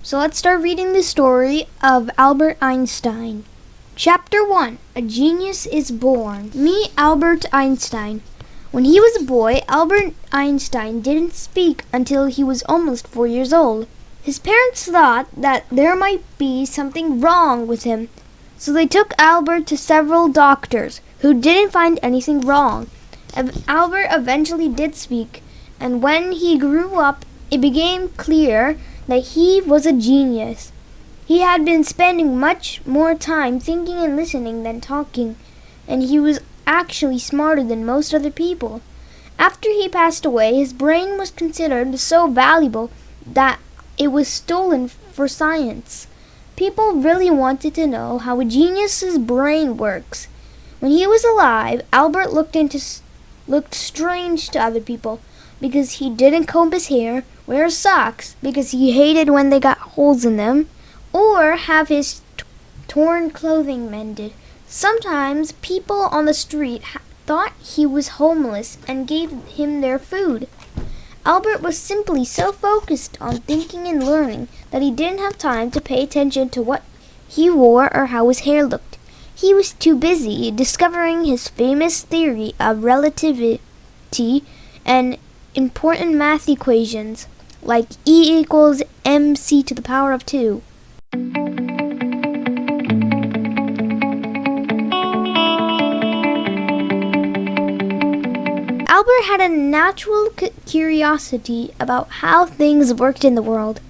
So let's start reading the story of Albert Einstein. Chapter 1. A Genius is Born. Meet Albert Einstein. When he was a boy, Albert Einstein didn't speak until he was almost 4 years old. His parents thought that there might be something wrong with him, so they took Albert to several doctors who didn't find anything wrong. Albert eventually did speak, and when he grew up, it became clear that he was a genius. He had been spending much more time thinking and listening than talking, and he was actually smarter than most other people. After he passed away, his brain was considered so valuable that it was stolen for science. People really wanted to know how a genius's brain works. When he was alive, Albert looked strange to other people because he didn't comb his hair, wear socks because he hated when they got holes in them, or have his torn clothing mended. Sometimes people on the street thought he was homeless and gave him their food. Albert was simply so focused on thinking and learning that he didn't have time to pay attention to what he wore or how his hair looked. He was too busy discovering his famous theory of relativity and important math equations like E equals mc to the power of 2. Albert had a natural curiosity about how things worked in the world.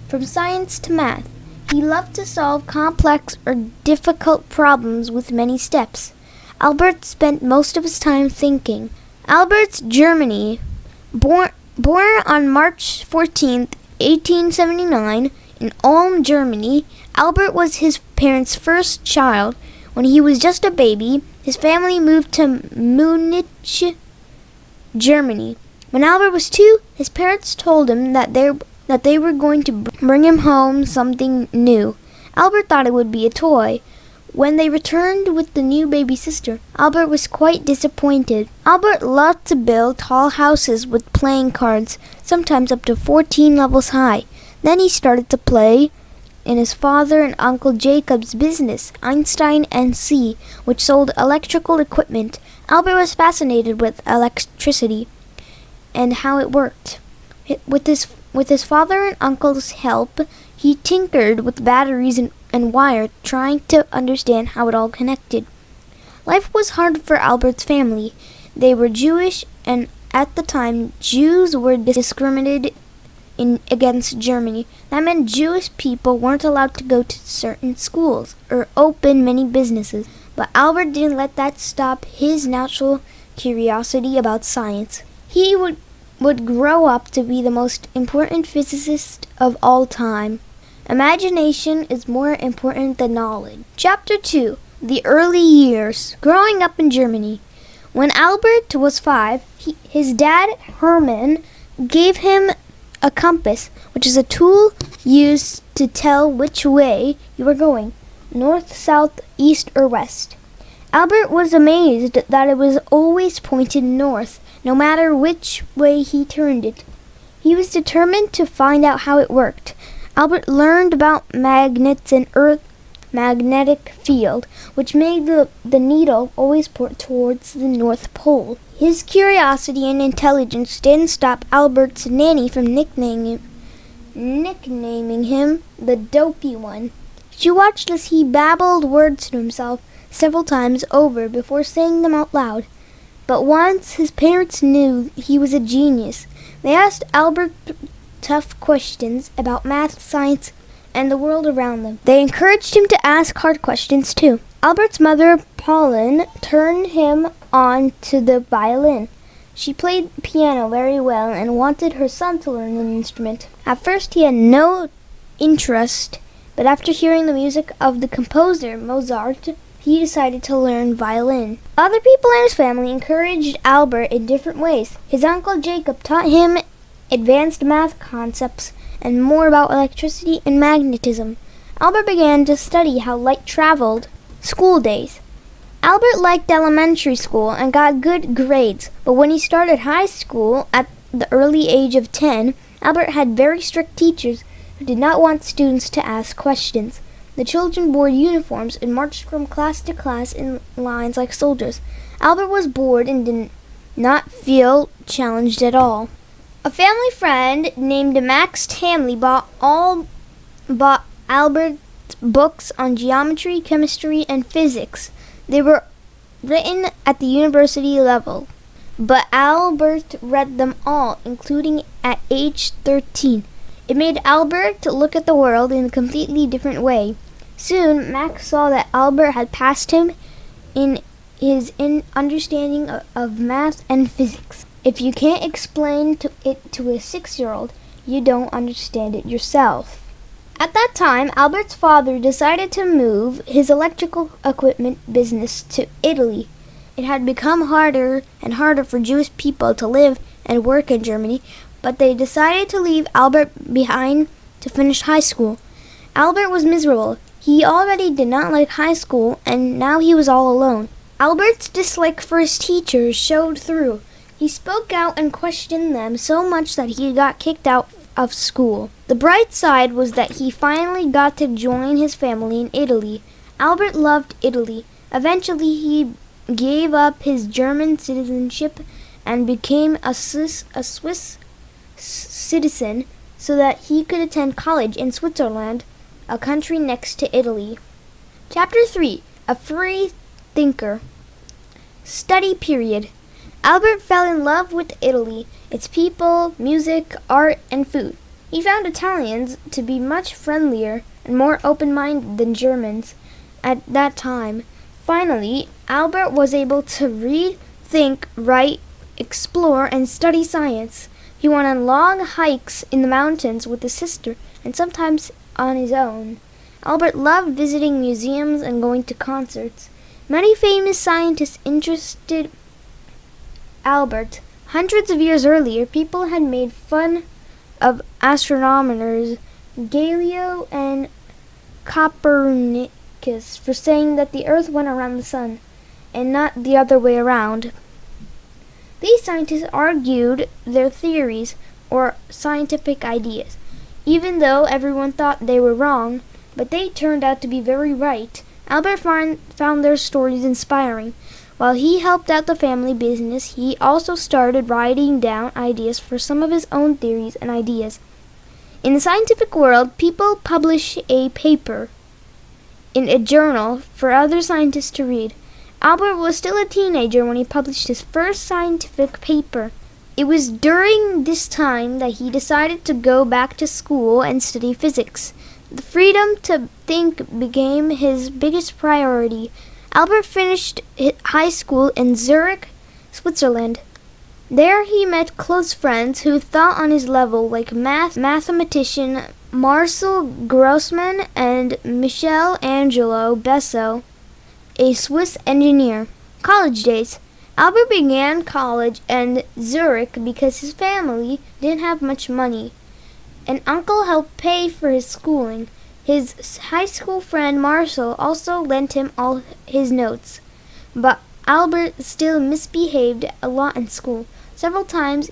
From science to math, he loved to solve complex or difficult problems with many steps. Albert spent most of his time thinking. Albert's Germany. Born on March 14, 1879, in Ulm, Germany, Albert was his parents' first child. When he was just a baby, his family moved to Munich, Germany. When Albert was 2, his parents told him that they were going to bring him home something new. Albert thought it would be a toy. When they returned with the new baby sister, Albert was quite disappointed. Albert loved to build tall houses with playing cards, sometimes up to 14 levels high. Then he started to play in his father and Uncle Jacob's business, Einstein & which sold electrical equipment. Albert was fascinated with electricity and how it worked. With his father and uncle's help, he tinkered with batteries and wire, trying to understand how it all connected. Life was hard for Albert's family. They were Jewish, and at the time, Jews were discriminated against Germany. That meant Jewish people weren't allowed to go to certain schools or open many businesses. But Albert didn't let that stop his natural curiosity about science. He would grow up to be the most important physicist of all time. Imagination is more important than knowledge. Chapter 2. The Early Years. Growing up in Germany. When Albert was 5, his dad, Hermann, gave him a compass, which is a tool used to tell which way you were going, north, south, east, or west. Albert was amazed that it was always pointed north, no matter which way he turned it. He was determined to find out how it worked. Albert learned about magnets and Earth's magnetic field, which made the needle always point towards the North Pole. His curiosity and intelligence didn't stop Albert's nanny from nicknaming him the Dopey One. She watched as he babbled words to himself several times over before saying them out loud. But once his parents knew he was a genius, they asked Albert tough questions about math, science, and the world around them. They encouraged him to ask hard questions too. Albert's mother, Pauline, turned him on to the violin. She played piano very well and wanted her son to learn an instrument. At first he had no interest, but after hearing the music of the composer, Mozart, he decided to learn violin. Other people in his family encouraged Albert in different ways. His uncle Jacob taught him advanced math concepts and more about electricity and magnetism. Albert began to study how light traveled. School days. Albert liked elementary school and got good grades, but when he started high school at the early age of 10, Albert had very strict teachers who did not want students to ask questions. The children wore uniforms and marched from class to class in lines like soldiers. Albert was bored and did not feel challenged at all. A family friend named Max Tamley bought Albert books on geometry, chemistry, and physics. They were written at the university level, but Albert read them all, including at age 13. It made Albert look at the world in a completely different way. Soon, Max saw that Albert had passed him in his understanding of math and physics. If you can't explain it to a 6-year-old, you don't understand it yourself. At that time, Albert's father decided to move his electrical equipment business to Italy. It had become harder and harder for Jewish people to live and work in Germany, but they decided to leave Albert behind to finish high school. Albert was miserable. He already did not like high school, and now he was all alone. Albert's dislike for his teachers showed through. He spoke out and questioned them so much that he got kicked out of school. The bright side was that he finally got to join his family in Italy. Albert loved Italy. Eventually, he gave up his German citizenship and became a Swiss citizen so that he could attend college in Switzerland, a country next to Italy. Chapter 3. A Free Thinker. Study period. Albert fell in love with Italy, its people, music, art, and food. He found Italians to be much friendlier and more open-minded than Germans at that time. Finally, Albert was able to read, think, write, explore, and study science. He went on long hikes in the mountains with his sister and sometimes on his own. Albert loved visiting museums and going to concerts. Many famous scientists interested Albert. Hundreds of years earlier, people had made fun of astronomers Galileo and Copernicus for saying that the Earth went around the sun and not the other way around. These scientists argued their theories or scientific ideas, even though everyone thought they were wrong, but they turned out to be very right. Albert found their stories inspiring. While he helped out the family business, he also started writing down ideas for some of his own theories and ideas. In the scientific world, people publish a paper in a journal for other scientists to read. Albert was still a teenager when he published his first scientific paper. It was during this time that he decided to go back to school and study physics. The freedom to think became his biggest priority. Albert finished high school in Zurich, Switzerland. There he met close friends who thought on his level, like mathematician Marcel Grossman and Michel Angelo Besso, a Swiss engineer. College days. Albert began college in Zurich because his family didn't have much money. An uncle helped pay for his schooling. His high school friend Marcel also lent him all his notes. But Albert still misbehaved a lot in school. Several times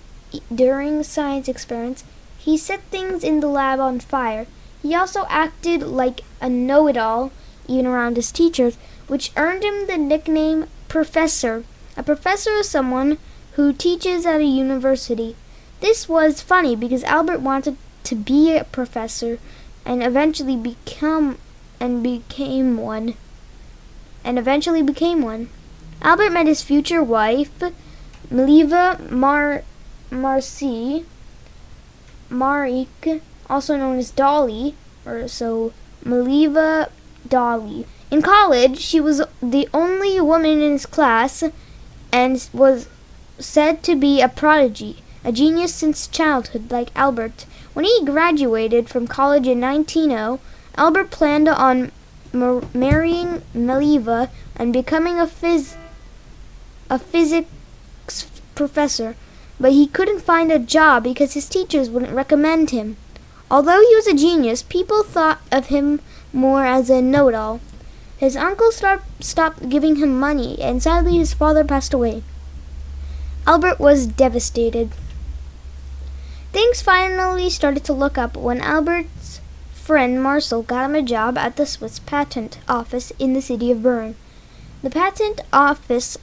during science experiments, he set things in the lab on fire. He also acted like a know-it-all, even around his teachers, which earned him the nickname Professor. A professor is someone who teaches at a university. This was funny because Albert wanted to be a professor and eventually became one. Albert met his future wife, Mileva Marik, also known as Dolly, Mileva Dolly. In college, she was the only woman in his class and was said to be a prodigy, a genius since childhood, like Albert. When he graduated from college in 1900, Albert planned on marrying Mileva and becoming a physics professor, but he couldn't find a job because his teachers wouldn't recommend him. Although he was a genius, people thought of him more as a know-it-all. His uncle stopped giving him money, and sadly his father passed away. Albert was devastated. Things finally started to look up when Albert's friend Marcel got him a job at the Swiss patent office in the city of Bern. The patent office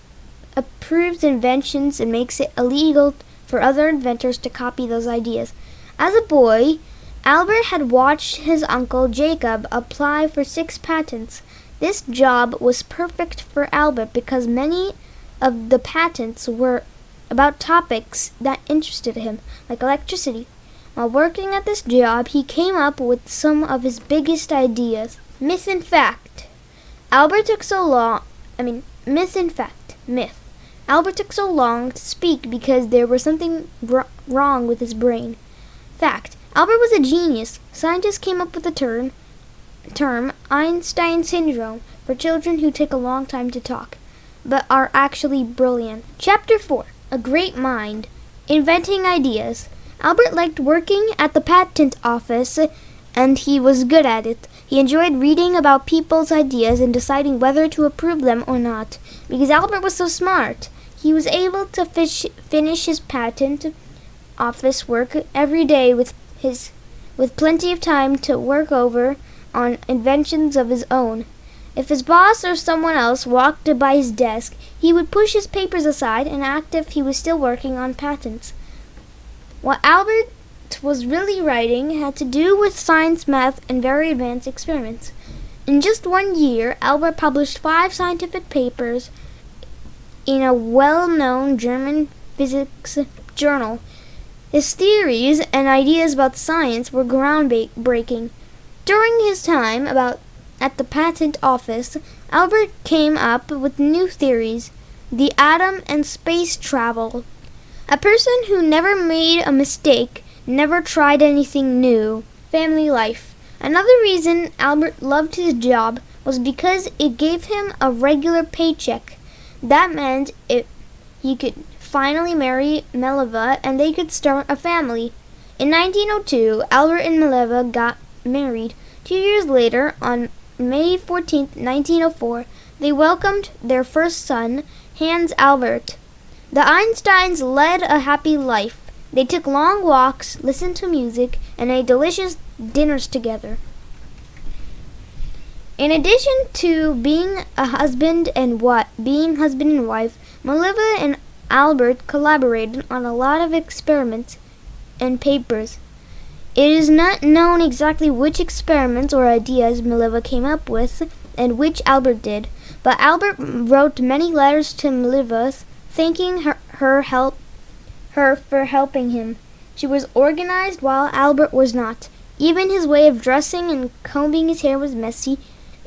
approves inventions and makes it illegal for other inventors to copy those ideas. As a boy, Albert had watched his uncle Jacob apply for 6 patents. This job was perfect for Albert because many of the patents were about topics that interested him, like electricity. While working at this job, he came up with some of his biggest ideas. Myth and fact. Albert took so long to speak because there was something wrong with his brain. Fact. Albert was a genius. Scientists came up with the term Einstein syndrome for children who take a long time to talk, but are actually brilliant. Chapter 4. A great mind. Inventing ideas. Albert liked working at the patent office, and he was good at it. He enjoyed reading about people's ideas and deciding whether to approve them or not. Because Albert was so smart, he was able to finish his patent office work every day with plenty of time to work over on inventions of his own. If his boss or someone else walked by his desk, he would push his papers aside and act as if he was still working on patents. What Albert was really writing had to do with science, math, and very advanced experiments. In just 1 year, Albert published 5 scientific papers in a well-known German physics journal. His theories and ideas about science were groundbreaking. During his time at the patent office, Albert came up with new theories, the atom and space travel. A person who never made a mistake, never tried anything new. Family life. Another reason Albert loved his job was because it gave him a regular paycheck. That meant he could finally marry Mileva and they could start a family. In 1902, Albert and Mileva got married. 2 years later, on May 14, 1904, they welcomed their first son, Hans Albert. The Einsteins led a happy life. They took long walks, listened to music, and ate delicious dinners together. In addition to being husband and wife, Mileva and Albert collaborated on a lot of experiments and papers. It is not known exactly which experiments or ideas Mileva came up with and which Albert did, but Albert wrote many letters to Mileva thanking her for helping him. She was organized while Albert was not. Even his way of dressing and combing his hair was messy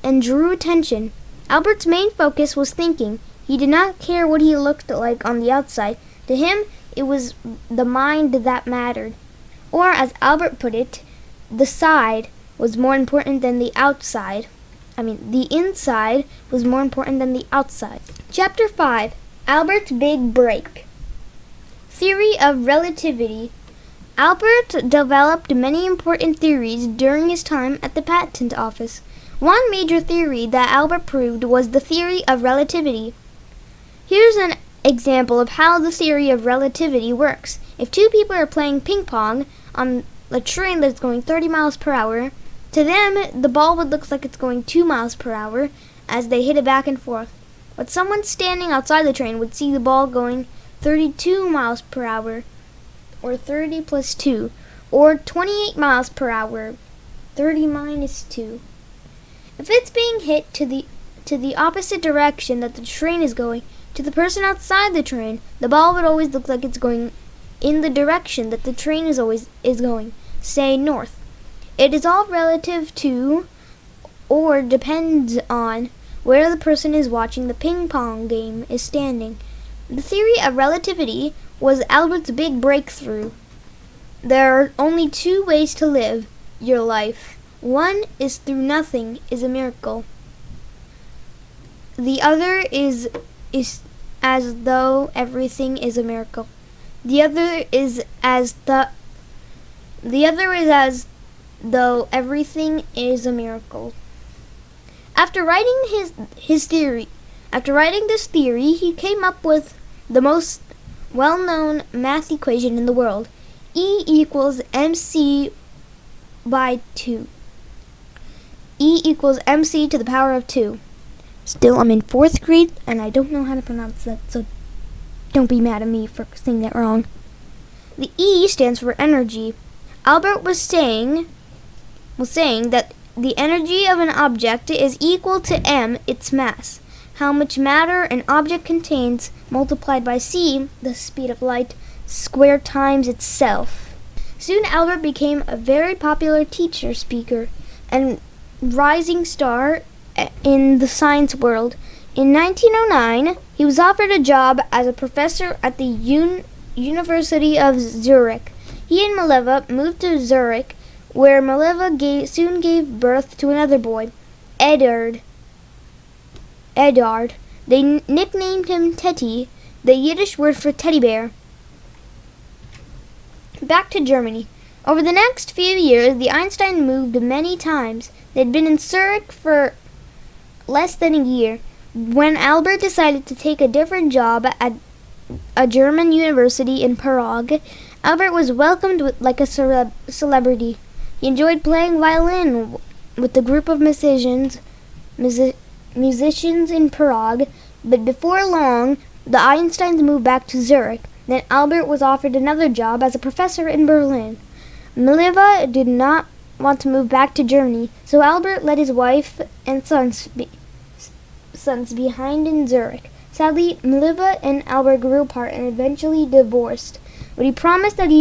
and drew attention. Albert's main focus was thinking. He did not care what he looked like on the outside. To him, it was the mind that mattered. Or, as Albert put it, the side was more important than the outside. The inside was more important than the outside. Chapter 5. Albert's Big Break. Theory of Relativity. Albert developed many important theories during his time at the patent office. One major theory that Albert proved was the theory of relativity. Here's an example of how the theory of relativity works. If 2 people are playing ping pong on a train that's going 30 miles per hour, to them, the ball would look like it's going 2 miles per hour as they hit it back and forth. But someone standing outside the train would see the ball going 32 miles per hour, or 30 plus 2, or 28 miles per hour, 30 minus 2. If it's being hit to the opposite direction that the train is going, to the person outside the train, the ball would always look like it's going in the direction that the train is going, say north. It is all relative to, or depends on, where the person is watching the ping pong game is standing. The theory of relativity was Albert's big breakthrough. There are only 2 ways to live your life. One is through nothing is a miracle. The other is as though everything is a miracle. The other is as though everything is a miracle. After writing this theory, he came up with the most well-known math equation in the world, E equals mc by 2. equals mc to the power of 2. Still, I'm in 4th grade, and I don't know how to pronounce that, so don't be mad at me for saying that wrong. The E stands for energy. Albert was saying that the energy of an object is equal to m, its mass. How much matter an object contains multiplied by c, the speed of light, squared times itself. Soon Albert became a very popular teacher, speaker, and rising star in the science world. In 1909, he was offered a job as a professor at the University of Zurich. He and Mileva moved to Zurich, where Mileva soon gave birth to another boy, Edard. They nicknamed him Teddy, the Yiddish word for teddy bear. Back to Germany. Over the next few years, the Einsteins moved many times. They'd been in Zurich for less than a year when Albert decided to take a different job at a German university in Prague. Albert was welcomed like a celebrity. He enjoyed playing violin with the group of musicians in Prague, but before long, the Einsteins moved back to Zurich. Then Albert was offered another job as a professor in Berlin. Mileva did not want to move back to Germany, so Albert left his wife and sons behind in Zurich. Sadly, Mileva and Albert grew apart and eventually divorced. But he promised that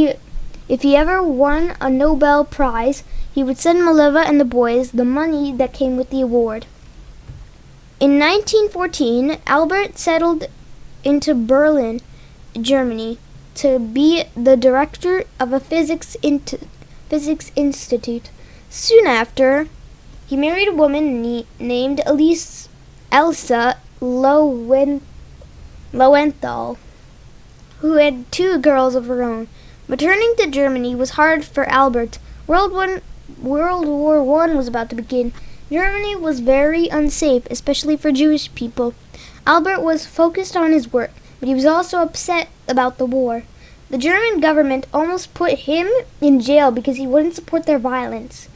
if he ever won a Nobel Prize, he would send Mileva and the boys the money that came with the award. In 1914, Albert settled into Berlin, Germany, to be the director of a physics institute. Soon after, he married a woman named Elsa Lowenthal, who had 2 girls of her own. Returning to Germany was hard for Albert. World War I was about to begin. Germany was very unsafe, especially for Jewish people. Albert was focused on his work, but he was also upset about the war. The German government almost put him in jail because he wouldn't support their violence.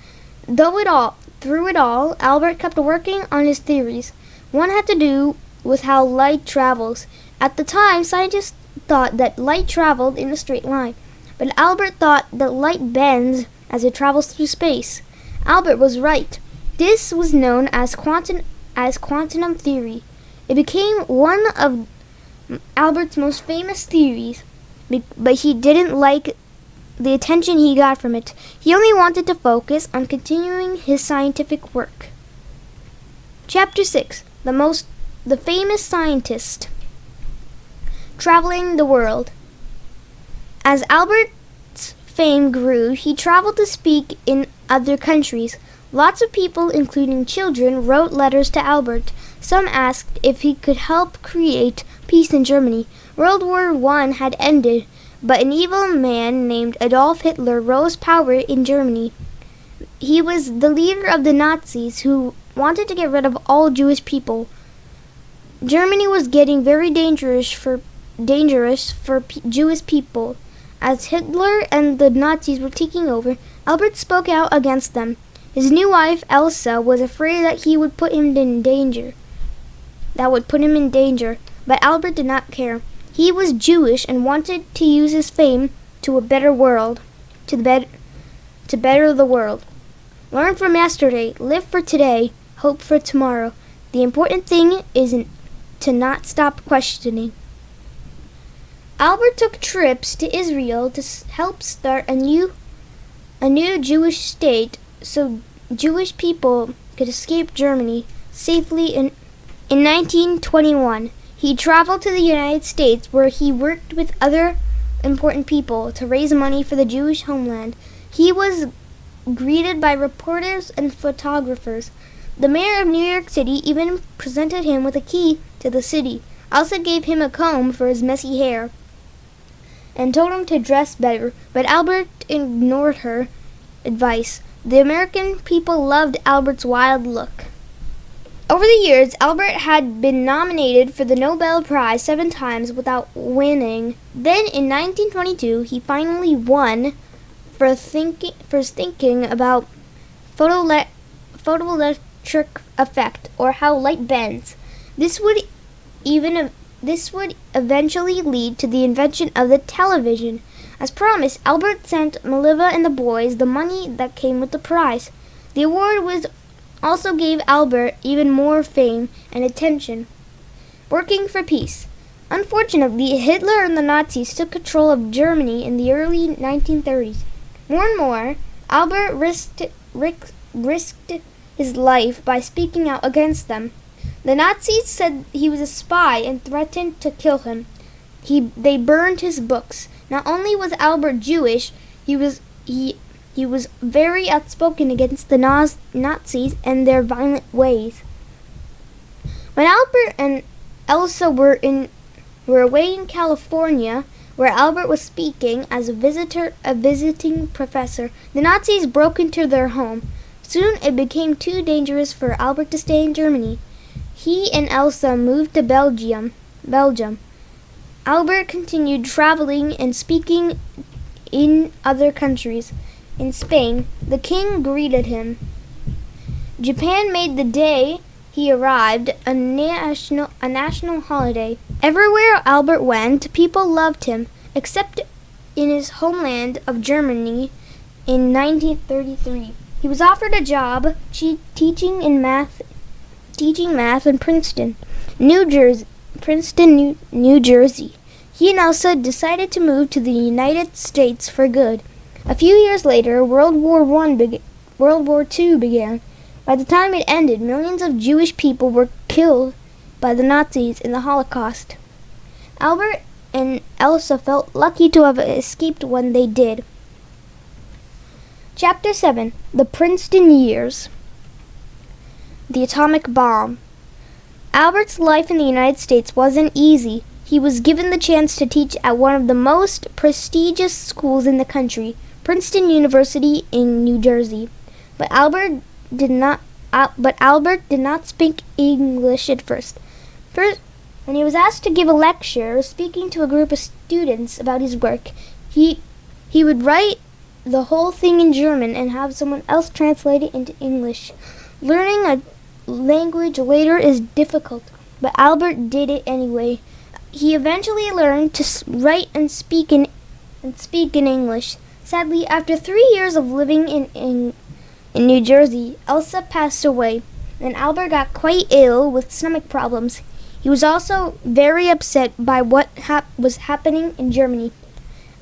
Through it all, Albert kept working on his theories. One had to do with how light travels. At the time, scientists thought that light traveled in a straight line, but Albert thought that light bends as it travels through space. Albert was right. This was known as quantum theory. It became one of Albert's most famous theories, but he didn't like the attention he got from it. He only wanted to focus on continuing his scientific work. Chapter 6. The famous scientist. Traveling the world. As Albert's fame grew, he traveled to speak in other countries. Lots of people, including children, wrote letters to Albert. Some asked if he could help create peace in Germany. World War I had ended, but an evil man named Adolf Hitler rose power in Germany. He was the leader of the Nazis who wanted to get rid of all Jewish people. Germany was getting very dangerous for Jewish people. As Hitler and the Nazis were taking over, Albert spoke out against them. His new wife, Elsa, was afraid that he would put him in danger. But Albert did not care. He was Jewish and wanted to use his fame to a better world, to better the world. Learn from yesterday, live for today, hope for tomorrow. The important thing is to not stop questioning. Albert took trips to Israel to help start a new Jewish state so Jewish people could escape Germany safely. In 1921, he traveled to the United States where he worked with other important people to raise money for the Jewish homeland. He was greeted by reporters and photographers. The mayor of New York City even presented him with a key to the city. Also gave him a comb for his messy hair and told him to dress better, but Albert ignored her advice. The American people loved Albert's wild look. Over the years, Albert had been nominated for the Nobel Prize 7 times without winning. Then in 1922, he finally won for thinking about photoelectric electric effect, or how light bends. This would eventually lead to the invention of the television. As promised, Albert sent Maliva and the boys the money that came with the prize. The award also gave Albert even more fame and attention. Working for peace. Unfortunately, Hitler and the Nazis took control of Germany in the early 1930s. More and more, Albert risked his life by speaking out against them. The Nazis said he was a spy and threatened to kill him. They burned his books. Not only was Albert Jewish, he was very outspoken against the Nazis and their violent ways. When Albert and Elsa were away in California, where Albert was speaking as a visiting professor, the Nazis broke into their home. Soon it became too dangerous for Albert to stay in Germany. He and Elsa moved to Belgium. Albert continued traveling and speaking in other countries. In Spain, the king greeted him. Japan made the day he arrived a national holiday. Everywhere Albert went, people loved him, except in his homeland of Germany in 1933. He was offered a job teaching math in Princeton, New Jersey. He and Elsa decided to move to the United States for good. A few years later, World War II began. By the time it ended, millions of Jewish people were killed by the Nazis in the Holocaust. Albert and Elsa felt lucky to have escaped when they did. Chapter 7. The Princeton Years. The Atomic Bomb. Albert's life in the United States wasn't easy. He was given the chance to teach at one of the most prestigious schools in the country, Princeton University in New Jersey. But Albert did not speak English at first. When he was asked to give a lecture, speaking to a group of students about his work, he would write the whole thing in German and have someone else translate it into English. Learning a language later is difficult, but Albert did it anyway. He eventually learned to write and speak in English. Sadly, after 3 years of living in New Jersey, Elsa passed away, and Albert got quite ill with stomach problems. He was also very upset by what was happening in Germany.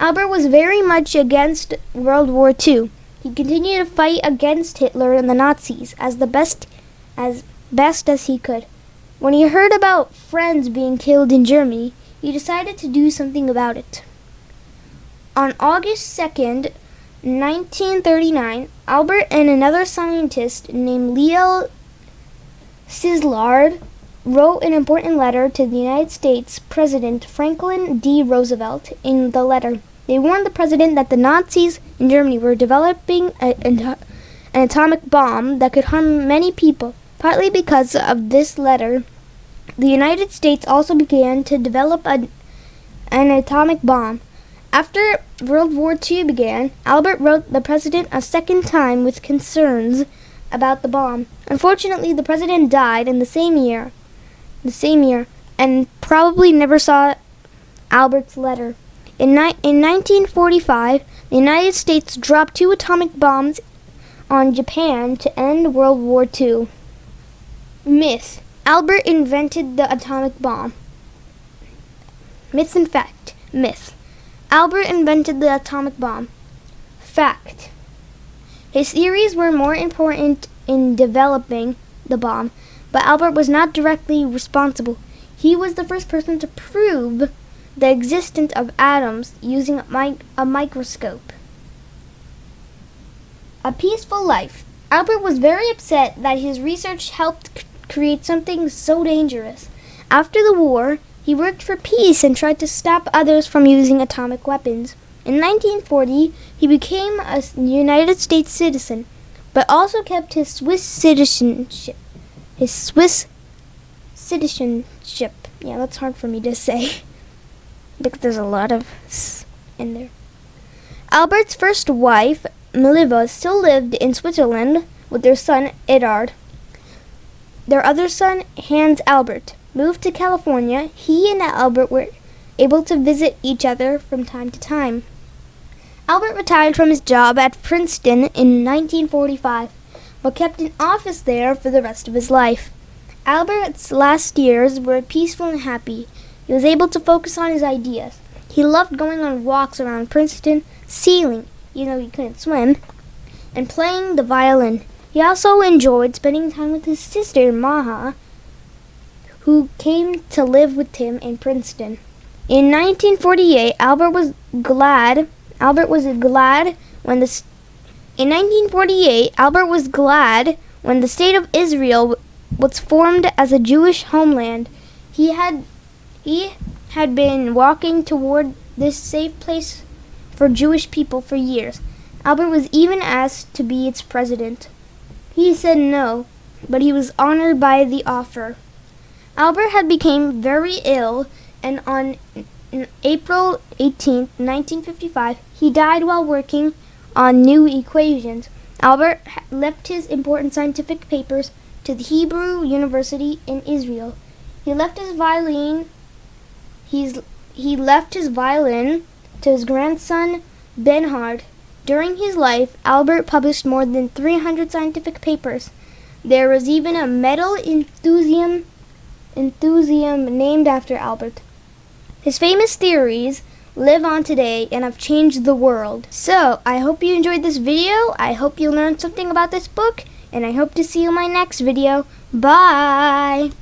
Albert was very much against World War II. He continued to fight against Hitler and the Nazis as best as he could. When he heard about friends being killed in Germany, he decided to do something about it. On August 2nd, 1939, Albert and another scientist named Leo Szilard wrote an important letter to the United States President Franklin D. Roosevelt. In the letter, they warned the president that the Nazis in Germany were developing an atomic bomb that could harm many people. Partly because of this letter, the United States also began to develop an atomic bomb. After World War II began, Albert wrote the president a second time with concerns about the bomb. Unfortunately, the president died in the same year, and probably never saw Albert's letter. In 1945, the United States dropped 2 atomic bombs on Japan to end World War II. Myth. Albert invented the atomic bomb. Myth and fact. Myth. Albert invented the atomic bomb. Fact. His theories were more important in developing the bomb, but Albert was not directly responsible. He was the first person to prove the existence of atoms using a microscope. A peaceful life. Albert was very upset that his research helped create something so dangerous. After the war, he worked for peace and tried to stop others from using atomic weapons. In 1940, he became a United States citizen, but also kept his Swiss citizenship. Yeah, that's hard for me to say, because there's a lot of s in there. Albert's first wife, Maliva, still lived in Switzerland with their son, Edard. their other son, Hans Albert, moved to California. He and Albert were able to visit each other from time to time. Albert retired from his job at Princeton in 1945, but kept an office there for the rest of his life. Albert's last years were peaceful and happy. He was able to focus on his ideas. He loved going on walks around Princeton, sailing, even though he couldn't swim, and playing the violin. He also enjoyed spending time with his sister, Maha, who came to live with him in Princeton. In 1948, Albert was glad when the state of Israel was formed as a Jewish homeland. He had been walking toward this safe place for Jewish people for years. Albert was even asked to be its president. He said no, but he was honored by the offer. Albert had become very ill, and on April 18, 1955, he died while working on new equations. Albert left his important scientific papers to the Hebrew University in Israel. He left his violin to his grandson, Benhard. During his life, Albert published more than 300 scientific papers. There was even a medal enthusiasm named after Albert. His famous theories live on today and have changed the world. So, I hope you enjoyed this video. I hope you learned something about this book, and I hope to see you in my next video. Bye!